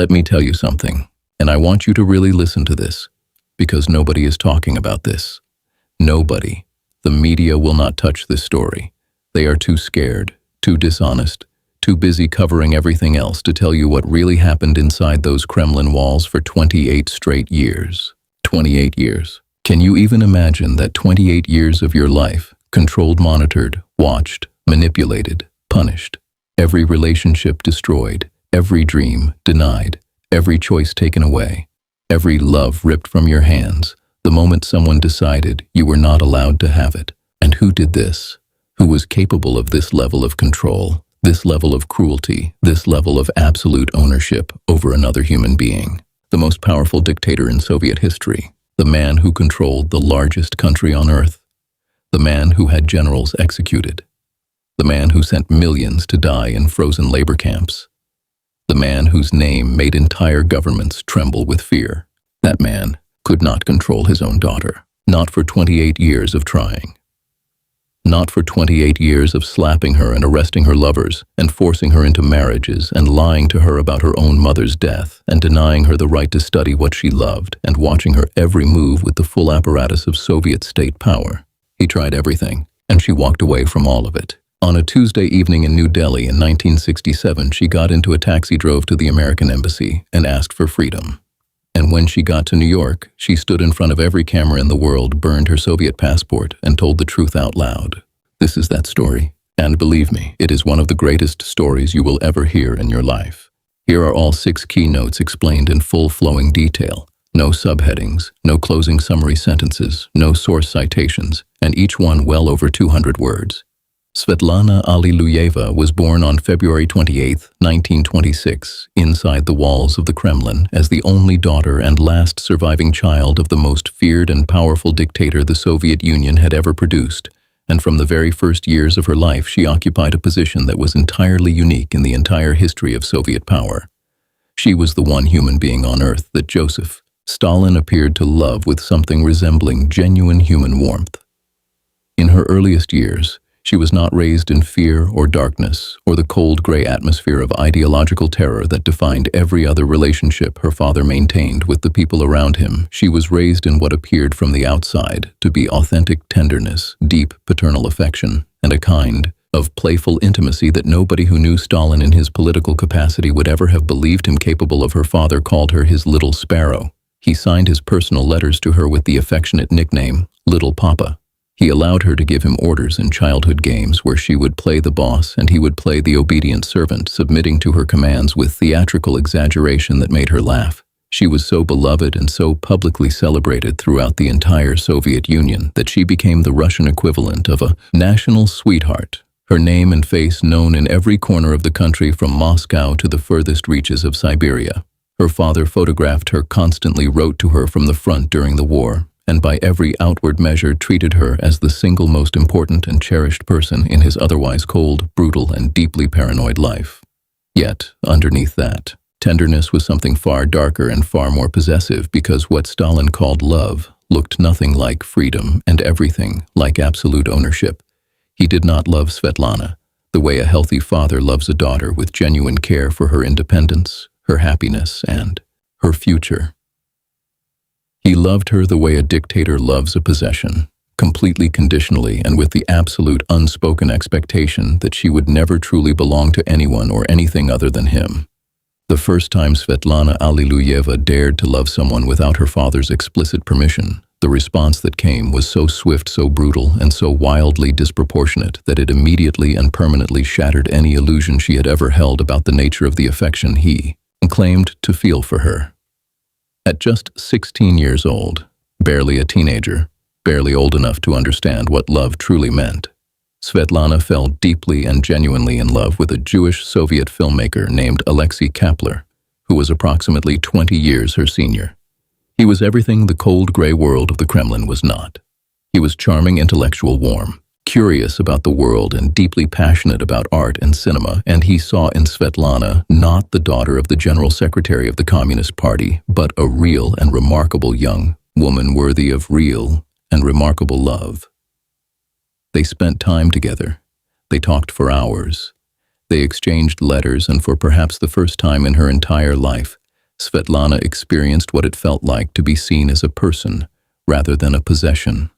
Let me tell you something, and I want you to really listen to this, because nobody is talking about this. Nobody. The media will not touch this story. They are too scared, too dishonest, too busy covering everything else to tell you what really happened inside those Kremlin walls for 28 straight years. 28 years. Can you even imagine that 28 years of your life, controlled, monitored, watched, manipulated, punished, every relationship destroyed, every dream denied, every choice taken away, every love ripped from your hands, the moment someone decided you were not allowed to have it? And who did this? Who was capable of this level of control, this level of cruelty, this level of absolute ownership over another human being? The most powerful dictator in Soviet history, the man who controlled the largest country on earth, the man who had generals executed, the man who sent millions to die in frozen labor camps, the man whose name made entire governments tremble with fear. That man could not control his own daughter, not for 28 years of trying. Not for 28 years of slapping her and arresting her lovers and forcing her into marriages and lying to her about her own mother's death and denying her the right to study what she loved and watching her every move with the full apparatus of Soviet state power. He tried everything, and she walked away from all of it. On a Tuesday evening in New Delhi in 1967, she got into a taxi, drove to the American embassy, and asked for freedom. And when she got to New York, she stood in front of every camera in the world, burned her Soviet passport, and told the truth out loud. This is that story. And believe me, it is one of the greatest stories you will ever hear in your life. Here are all 6 keynotes explained in full flowing detail. No subheadings, no closing summary sentences, no source citations, and each one well over 200 words. Svetlana Alliluyeva was born on February 28, 1926, inside the walls of the Kremlin as the only daughter and last surviving child of the most feared and powerful dictator the Soviet Union had ever produced, and from the very first years of her life she occupied a position that was entirely unique in the entire history of Soviet power. She was the one human being on earth that Joseph Stalin appeared to love with something resembling genuine human warmth. In her earliest years, she was not raised in fear or darkness or the cold gray atmosphere of ideological terror that defined every other relationship her father maintained with the people around him. She was raised in what appeared from the outside to be authentic tenderness, deep paternal affection, and a kind of playful intimacy that nobody who knew Stalin in his political capacity would ever have believed him capable of. Her father called her his little sparrow. He signed his personal letters to her with the affectionate nickname, Little Papa. He allowed her to give him orders in childhood games where she would play the boss and he would play the obedient servant, submitting to her commands with theatrical exaggeration that made her laugh. She was so beloved and so publicly celebrated throughout the entire Soviet Union that she became the Russian equivalent of a national sweetheart, her name and face known in every corner of the country from Moscow to the furthest reaches of Siberia. Her father photographed her, constantly wrote to her from the front during the war, and by every outward measure treated her as the single most important and cherished person in his otherwise cold, brutal, and deeply paranoid life. Yet, underneath that, tenderness was something far darker and far more possessive, because what Stalin called love looked nothing like freedom and everything like absolute ownership. He did not love Svetlana the way a healthy father loves a daughter, with genuine care for her independence, her happiness, and her future. He loved her the way a dictator loves a possession, completely conditionally and with the absolute unspoken expectation that she would never truly belong to anyone or anything other than him. The first time Svetlana Alliluyeva dared to love someone without her father's explicit permission, the response that came was so swift, so brutal, and so wildly disproportionate that it immediately and permanently shattered any illusion she had ever held about the nature of the affection he claimed to feel for her. At just 16 years old, barely a teenager, barely old enough to understand what love truly meant, Svetlana fell deeply and genuinely in love with a Jewish Soviet filmmaker named Alexei Kapler, who was approximately 20 years her senior. He was everything the cold gray world of the Kremlin was not. He was charming, intellectual, warm, curious about the world, and deeply passionate about art and cinema, and he saw in Svetlana not the daughter of the General Secretary of the Communist Party, but a real and remarkable young woman worthy of real and remarkable love. They spent time together. They talked for hours. They exchanged letters, and for perhaps the first time in her entire life, Svetlana experienced what it felt like to be seen as a person rather than a possession.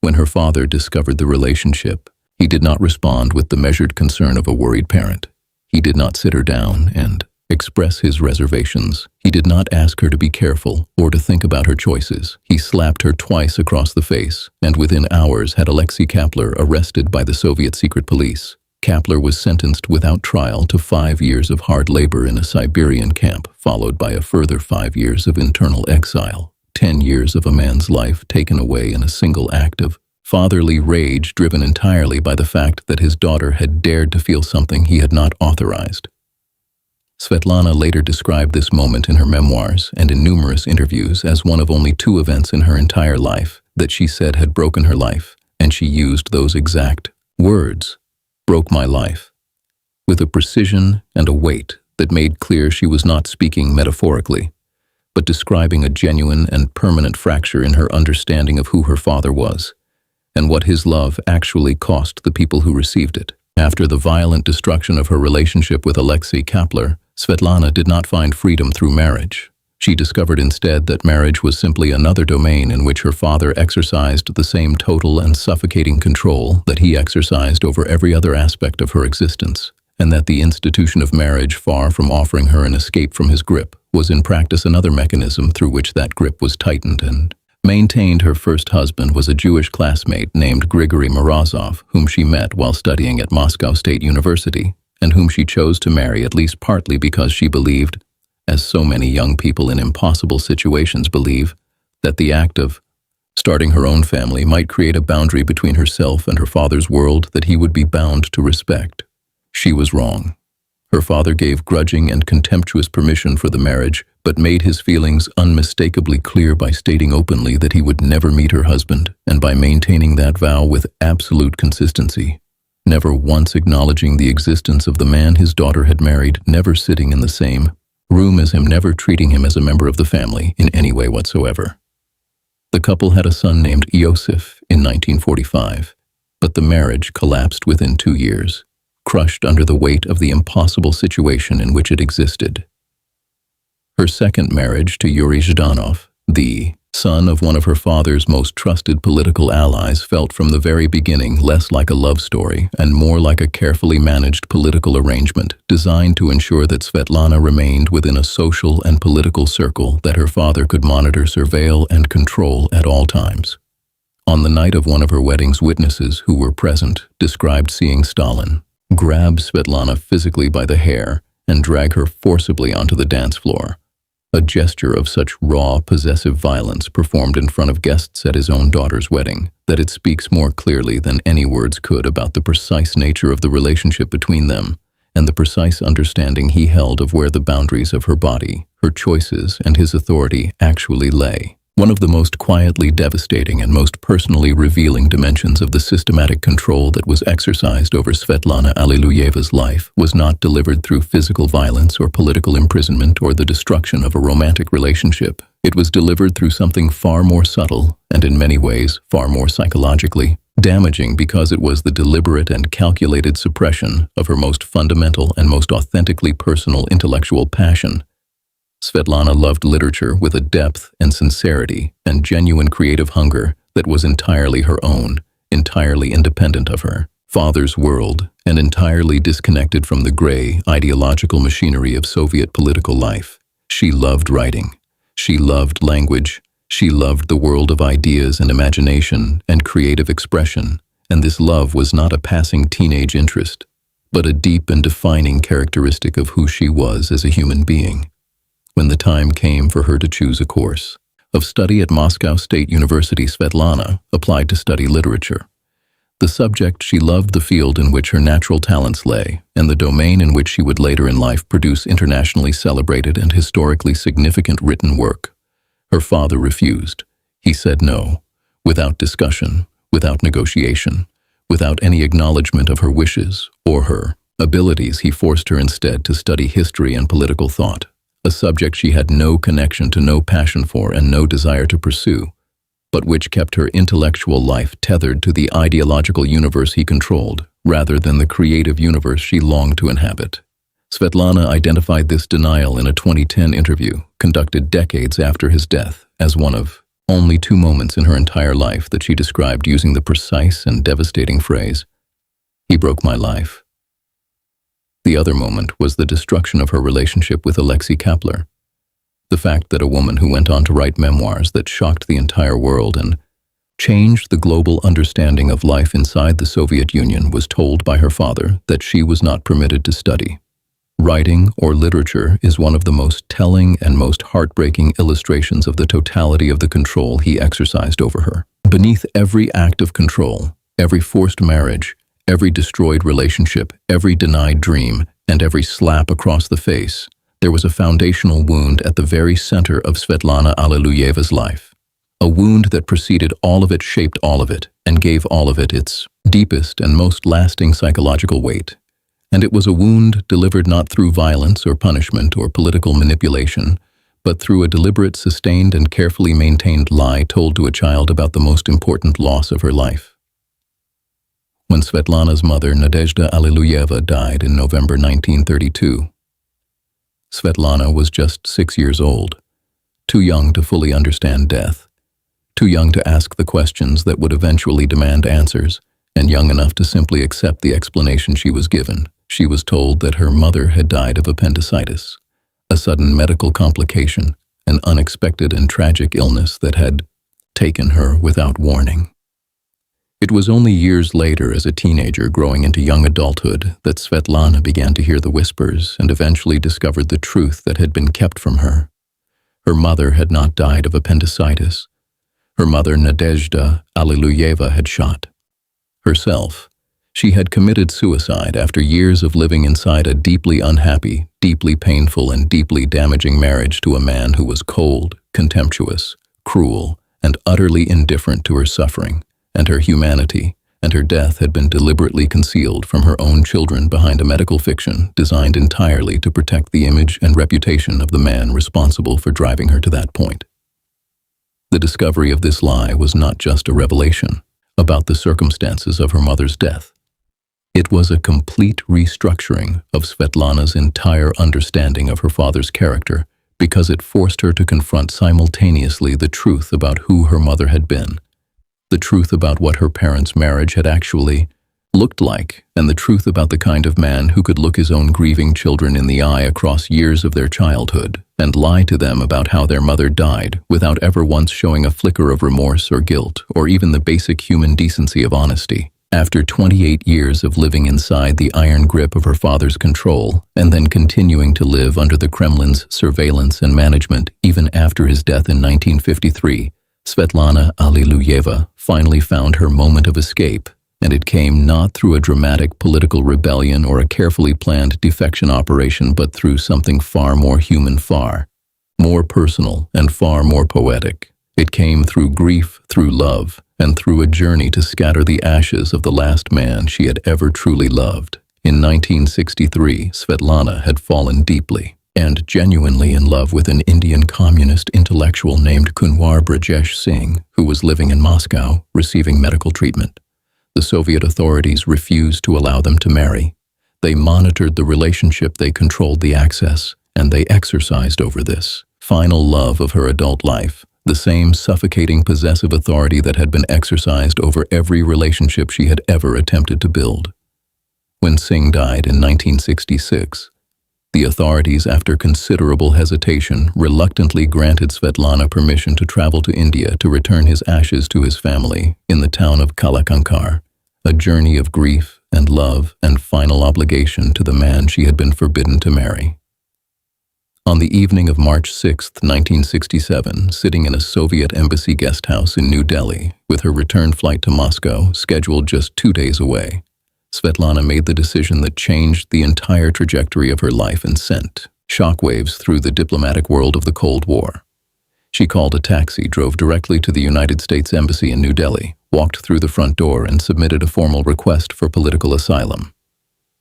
When her father discovered the relationship, he did not respond with the measured concern of a worried parent. He did not sit her down and express his reservations. He did not ask her to be careful or to think about her choices. He slapped her twice across the face, and within hours had Alexei Kapler arrested by the Soviet secret police. Kapler was sentenced without trial to 5 years of hard labor in a Siberian camp, followed by a further 5 years of internal exile. 10 years of a man's life taken away in a single act of fatherly rage driven entirely by the fact that his daughter had dared to feel something he had not authorized. Svetlana later described this moment in her memoirs and in numerous interviews as one of only 2 events in her entire life that she said had broken her life, and she used those exact words, "broke my life," with a precision and a weight that made clear she was not speaking metaphorically, but describing a genuine and permanent fracture in her understanding of who her father was, and what his love actually cost the people who received it. After the violent destruction of her relationship with Alexei Kapler, Svetlana did not find freedom through marriage. She discovered instead that marriage was simply another domain in which her father exercised the same total and suffocating control that he exercised over every other aspect of her existence, and that the institution of marriage, far from offering her an escape from his grip, was in practice another mechanism through which that grip was tightened and maintained. Her first husband was a Jewish classmate named Grigory Morozov, whom she met while studying at Moscow State University, and whom she chose to marry at least partly because she believed, as so many young people in impossible situations believe, that the act of starting her own family might create a boundary between herself and her father's world that he would be bound to respect. She was wrong. Her father gave grudging and contemptuous permission for the marriage, but made his feelings unmistakably clear by stating openly that he would never meet her husband, and by maintaining that vow with absolute consistency, never once acknowledging the existence of the man his daughter had married, never sitting in the same room as him, never treating him as a member of the family in any way whatsoever. The couple had a son named Iosif in 1945, but the marriage collapsed within 2 years, crushed under the weight of the impossible situation in which it existed. Her second marriage to Yuri Zhdanov, the son of one of her father's most trusted political allies, felt from the very beginning less like a love story and more like a carefully managed political arrangement designed to ensure that Svetlana remained within a social and political circle that her father could monitor, surveil, and control at all times. On the night of one of her weddings, witnesses who were present described seeing Stalin grab Svetlana physically by the hair and drag her forcibly onto the dance floor, a gesture of such raw, possessive violence performed in front of guests at his own daughter's wedding that it speaks more clearly than any words could about the precise nature of the relationship between them and the precise understanding he held of where the boundaries of her body, her choices, and his authority actually lay. One of the most quietly devastating and most personally revealing dimensions of the systematic control that was exercised over Svetlana Alliluyeva's life was not delivered through physical violence or political imprisonment or the destruction of a romantic relationship. It was delivered through something far more subtle and in many ways far more psychologically damaging, because it was the deliberate and calculated suppression of her most fundamental and most authentically personal intellectual passion. Svetlana loved literature with a depth and sincerity and genuine creative hunger that was entirely her own, entirely independent of her father's world, and entirely disconnected from the gray, ideological machinery of Soviet political life. She loved writing. She loved language. She loved the world of ideas and imagination and creative expression, and this love was not a passing teenage interest, but a deep and defining characteristic of who she was as a human being. When the time came for her to choose a course of study at Moscow State University, Svetlana applied to study literature. The subject she loved, the field in which her natural talents lay, and the domain in which she would later in life produce internationally celebrated and historically significant written work. Her father refused. He said no, without discussion, without negotiation, without any acknowledgement of her wishes or her abilities. He forced her instead to study history and political thought, a subject she had no connection to, no passion for, and no desire to pursue, but which kept her intellectual life tethered to the ideological universe he controlled, rather than the creative universe she longed to inhabit. Svetlana identified this denial in a 2010 interview conducted decades after his death as one of only 2 moments in her entire life that she described using the precise and devastating phrase, "He broke my life." The other moment was the destruction of her relationship with Alexei Kapler. The fact that a woman who went on to write memoirs that shocked the entire world and changed the global understanding of life inside the Soviet Union was told by her father that she was not permitted to study. Writing or literature is one of the most telling and most heartbreaking illustrations of the totality of the control he exercised over her. Beneath every act of control, every forced marriage, every destroyed relationship, every denied dream, and every slap across the face, there was a foundational wound at the very center of Svetlana Alliluyeva's life. A wound that preceded all of it, shaped all of it, and gave all of it its deepest and most lasting psychological weight. And it was a wound delivered not through violence or punishment or political manipulation, but through a deliberate, sustained, and carefully maintained lie told to a child about the most important loss of her life. When Svetlana's mother, Nadezhda Alliluyeva, died in November 1932, Svetlana was just 6 years old, too young to fully understand death, too young to ask the questions that would eventually demand answers, and young enough to simply accept the explanation she was given. She was told that her mother had died of appendicitis, a sudden medical complication, an unexpected and tragic illness that had taken her without warning. It was only years later, as a teenager growing into young adulthood, that Svetlana began to hear the whispers and eventually discovered the truth that had been kept from her. Her mother had not died of appendicitis. Her mother, Nadezhda Alliluyeva, had shot herself. She had committed suicide after years of living inside a deeply unhappy, deeply painful, and deeply damaging marriage to a man who was cold, contemptuous, cruel, and utterly indifferent to her suffering and her humanity, and her death had been deliberately concealed from her own children behind a medical fiction designed entirely to protect the image and reputation of the man responsible for driving her to that point. The discovery of this lie was not just a revelation about the circumstances of her mother's death. It was a complete restructuring of Svetlana's entire understanding of her father's character, because it forced her to confront simultaneously the truth about who her mother had been, the truth about what her parents' marriage had actually looked like, and the truth about the kind of man who could look his own grieving children in the eye across years of their childhood and lie to them about how their mother died without ever once showing a flicker of remorse or guilt or even the basic human decency of honesty. After 28 years of living inside the iron grip of her father's control and then continuing to live under the Kremlin's surveillance and management even after his death in 1953, Svetlana Alliluyeva finally found her moment of escape, and it came not through a dramatic political rebellion or a carefully planned defection operation, but through something far more human, far more personal, and far more poetic. It came through grief, through love, and through a journey to scatter the ashes of the last man she had ever truly loved. In 1963, Svetlana had fallen deeply and genuinely in love with an Indian communist intellectual named Kunwar Brajesh Singh, who was living in Moscow, receiving medical treatment. The Soviet authorities refused to allow them to marry. They monitored the relationship, they controlled the access, and they exercised over this final love of her adult life, the same suffocating possessive authority that had been exercised over every relationship she had ever attempted to build. When Singh died in 1966, the authorities, after considerable hesitation, reluctantly granted Svetlana permission to travel to India to return his ashes to his family in the town of Kalakankar, a journey of grief and love and final obligation to the man she had been forbidden to marry. On the evening of March 6, 1967, sitting in a Soviet embassy guest house in New Delhi, with her return flight to Moscow scheduled just 2 days away, Svetlana made the decision that changed the entire trajectory of her life and sent shockwaves through the diplomatic world of the Cold War. She called a taxi, drove directly to the United States Embassy in New Delhi, walked through the front door, and submitted a formal request for political asylum.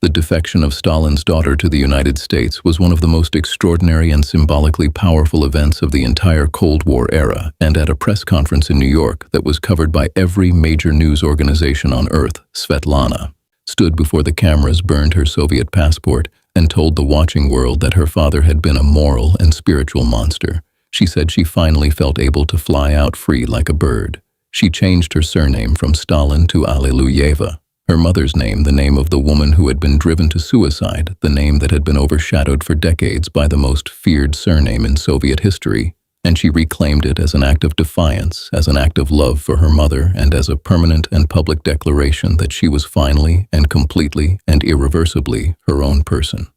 The defection of Stalin's daughter to the United States was one of the most extraordinary and symbolically powerful events of the entire Cold War era, and at a press conference in New York that was covered by every major news organization on Earth, Svetlana stood before the cameras, burned her Soviet passport, and told the watching world that her father had been a moral and spiritual monster. She said she finally felt able to fly out free like a bird. She changed her surname from Stalin to Alliluyeva. Her mother's name, the name of the woman who had been driven to suicide, the name that had been overshadowed for decades by the most feared surname in Soviet history, and she reclaimed it as an act of defiance, as an act of love for her mother, and as a permanent and public declaration that she was finally and completely and irreversibly her own person.